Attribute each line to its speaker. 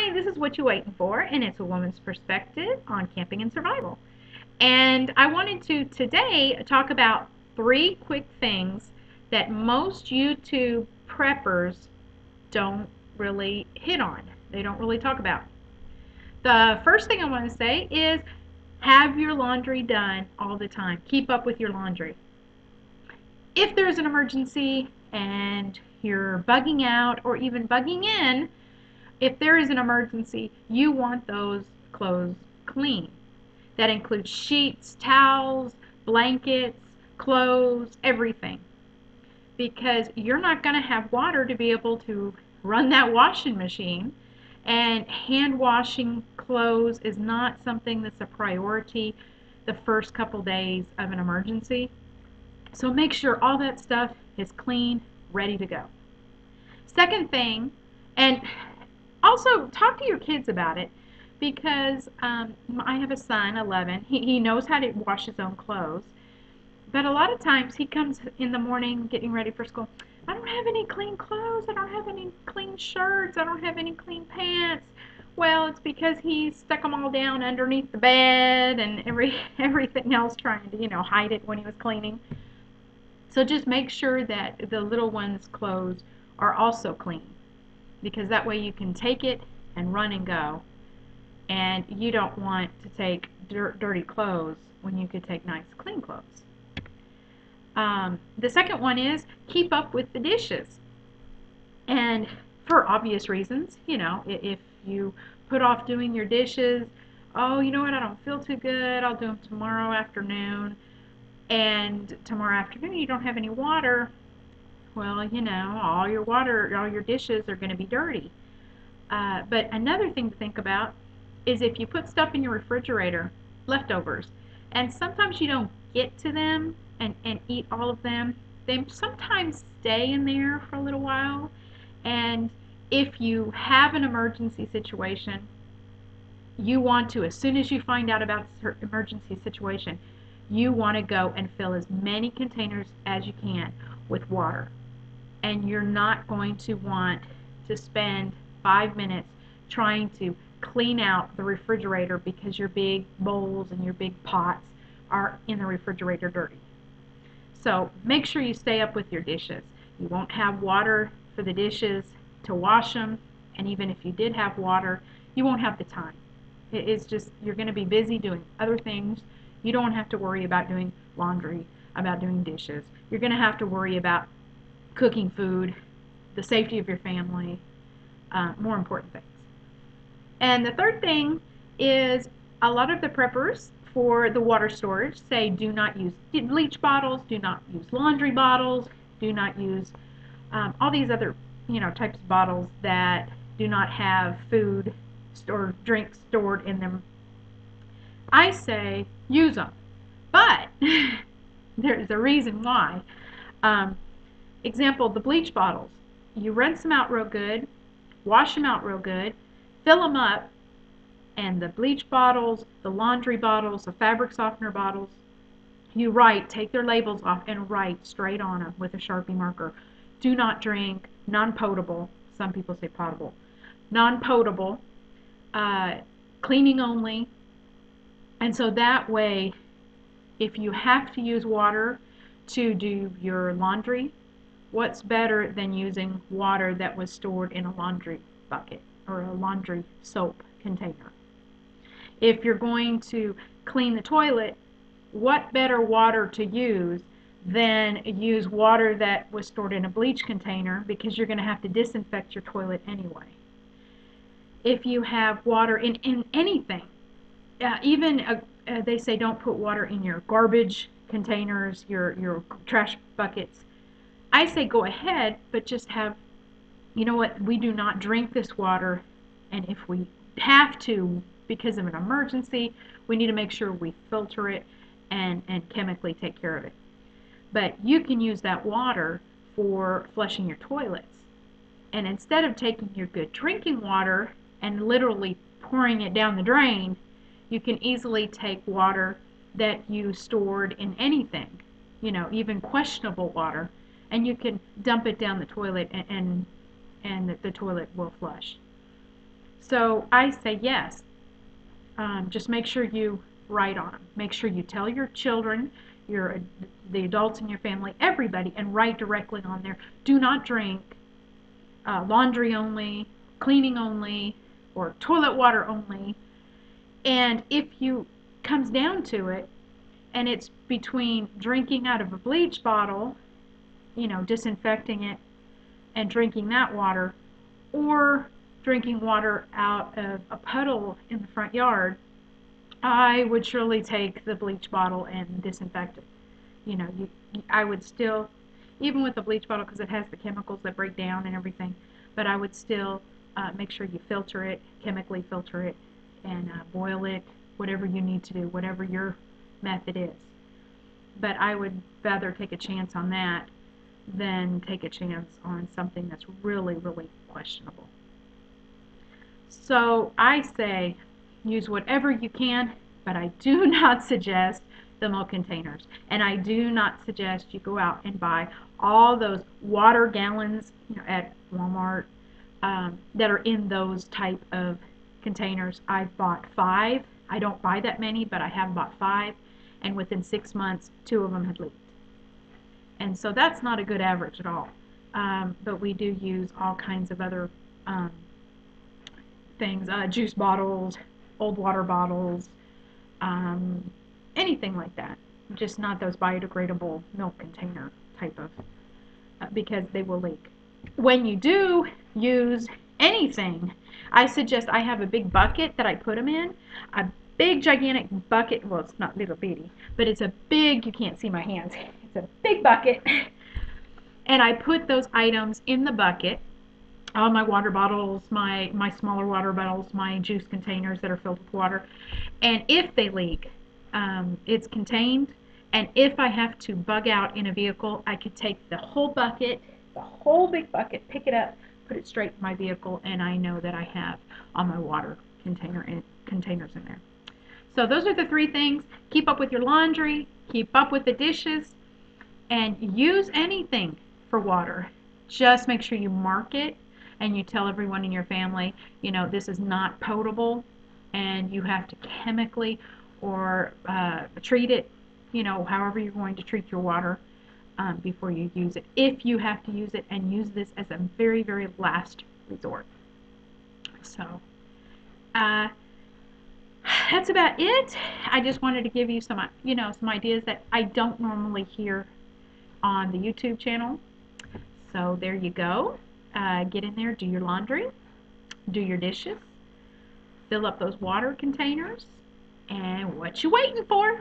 Speaker 1: Hi, this is What You Waiting For, and it's a woman's perspective on camping and survival. And I wanted to today talk about three quick things that most YouTube preppers don't really hit on. They don't really talk about. The first thing I want to say is have your laundry done all the time. Keep up with your laundry. If there's an emergency and you're bugging out or even bugging in, if there is an emergency, you want those clothes clean. That includes sheets, towels, blankets, clothes, everything. Because you're not going to have water to be able to run that washing machine. And hand washing clothes is not something that's a priority the first couple days of an emergency. So make sure all that stuff is clean, ready to go. Second thing, and also talk to your kids about it because I have a son, 11. He knows how to wash his own clothes. But a lot of times he comes in the morning getting ready for school. I don't have any clean clothes. I don't have any clean shirts. I don't have any clean pants. Well, it's because he stuck them all down underneath the bed and everything else trying to, hide it when he was cleaning. So just make sure that the little one's clothes are also clean because that way you can take it and run and go. And you don't want to take dirty clothes when you could take nice clean clothes. The second one is keep up with the dishes. And for obvious reasons, if you put off doing your dishes, oh, you know what, I don't feel too good, I'll do them tomorrow afternoon. And tomorrow afternoon you don't have any water, well, all your dishes are going to be dirty. But another thing to think about is if you put stuff in your refrigerator, leftovers, and sometimes you don't get to them and eat all of them, they sometimes stay in there for a little while. And if you have an emergency situation, you want to, as soon as you find out about an emergency situation, you want to go and fill as many containers as you can with water. And you're not going to want to spend 5 minutes trying to clean out the refrigerator because your big bowls and your big pots are in the refrigerator dirty. So make sure you stay up with your dishes. You won't have water for the dishes to wash them, and even if you did have water, you won't have the time. It's just you're going to be busy doing other things. You don't have to worry about doing laundry, about doing dishes. You're going to have to worry about cooking food, the safety of your family, more important things. And the third thing is a lot of the preppers for the water storage say do not use bleach bottles, do not use laundry bottles, do not use all these other types of bottles that do not have food or drinks stored in them. I say use them, but there's a reason why. Example, the bleach bottles. You rinse them out real good, wash them out real good, fill them up, and the bleach bottles, the laundry bottles, the fabric softener bottles, you write, take their labels off and write straight on them with a Sharpie marker. Do not drink, non-potable, some people say potable, non-potable, cleaning only. And so that way, if you have to use water to do your laundry, what's better than using water that was stored in a laundry bucket or a laundry soap container? If you're going to clean the toilet, what better water to use than use water that was stored in a bleach container because you're going to have to disinfect your toilet anyway. If you have water in anything, even they say don't put water in your garbage containers, your trash buckets. I say go ahead, but just have, you know what, we do not drink this water, and if we have to because of an emergency, we need to make sure we filter it and chemically take care of it. But you can use that water for flushing your toilets. And instead of taking your good drinking water and literally pouring it down the drain, you can easily take water that you stored in anything, even questionable water, and you can dump it down the toilet and the toilet will flush. So I say yes. Just make sure you write on them. Make sure you tell your children, your the adults in your family, everybody, and write directly on there. Do not drink laundry only, cleaning only, or toilet water only. And if you comes down to it, and it's between drinking out of a bleach bottle, disinfecting it and drinking that water, or drinking water out of a puddle in the front yard, I would surely take the bleach bottle and disinfect it. I would still, even with the bleach bottle, because it has the chemicals that break down and everything, but I would still make sure you filter it, chemically filter it, and boil it, whatever you need to do, whatever your method is. But I would rather take a chance on that than take a chance on something that's really, really questionable. So I say use whatever you can, but I do not suggest the milk containers. And I do not suggest you go out and buy all those water gallons at Walmart that are in those type of containers. I've bought 5. I don't buy that many, but I have bought 5. And within 6 months, 2 of them had leaked. And so that's not a good average at all. But we do use all kinds of other things, juice bottles, old water bottles, um, anything like that. Just not those biodegradable milk container type of, because they will leak. When you do use anything, I suggest I have a big bucket that I put them in, a big gigantic bucket. Well, it's not little bitty, but it's a big, you can't see my hands, it's a big bucket, and I put those items in the bucket, all my water bottles, my smaller water bottles, my juice containers that are filled with water. And if they leak, it's contained. And if I have to bug out in a vehicle, I could take the whole bucket, the whole big bucket, pick it up, put it straight in my vehicle, and I know that I have all my water containers in there. So those are the 3 things. Keep up with your laundry, keep up with the dishes, and use anything for water. Just make sure you mark it and you tell everyone in your family, this is not potable and you have to chemically or treat it, however you're going to treat your water before you use it. If you have to use it, and use this as a very, very last resort. So that's about it. I just wanted to give you some, some ideas that I don't normally hear on the YouTube channel. So there you go. Get in there, do your laundry, do your dishes, fill up those water containers, and what you waiting for?